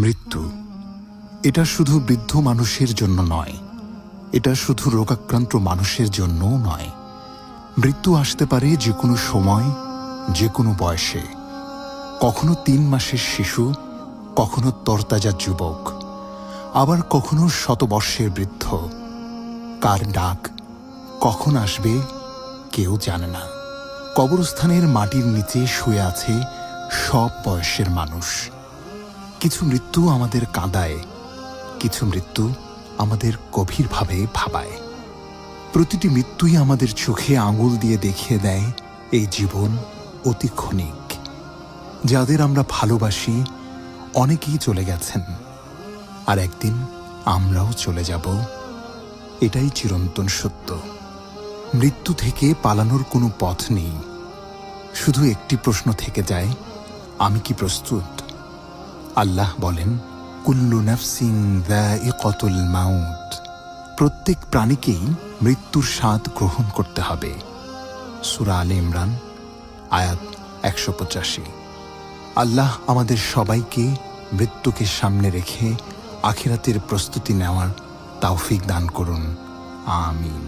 মৃত্যু এটা শুধু বৃদ্ধ মানুষের জন্য নয়, এটা শুধু রোগাক্রান্ত মানুষের জন্যও নয়। মৃত্যু আসতে পারে যে কোনো সময়, যে কোনো বয়সে। কখনো 3 মাসের শিশু, কখনো তরতাজা যুবক, আবার কখনো শতবর্ষের বৃদ্ধ। কার ডাক কখন আসবে কেউ জানে না। কবরস্থানের মাটির নিচে শুয়ে আছে সব বয়সের মানুষ। কিছু মৃত্যু আমাদের কাঁদায়, কিছু মৃত্যু আমাদের গভীরভাবে ভাবায়। প্রতিটি মৃত্যুই আমাদের চোখে আঙুল দিয়ে দেখিয়ে দেয় এই জীবন অতি ক্ষণিক। যাদের আমরা ভালোবাসি অনেকেই চলে গেছেন, আর একদিন আমরাও চলে যাব। এটাই চিরন্তন সত্য। মৃত্যু থেকে পালানোর কোনো পথ নেই। শুধু একটি প্রশ্ন থেকে যায়, আমি কি প্রস্তুত? আল্লাহ বলেন, কুল্লু নাফসিন যায়িকাতুল মাউত। প্রত্যেক প্রাণীকেই মৃত্যুর স্বাদ গ্রহণ করতে হবে। সূরা আলে ইমরান আয়াত 185। আল্লাহ আমাদের সবাইকে মৃত্যুকে সামনে রেখে আখিরাতের প্রস্তুতি নেওয়ার তৌফিক দান করুন। আমিন।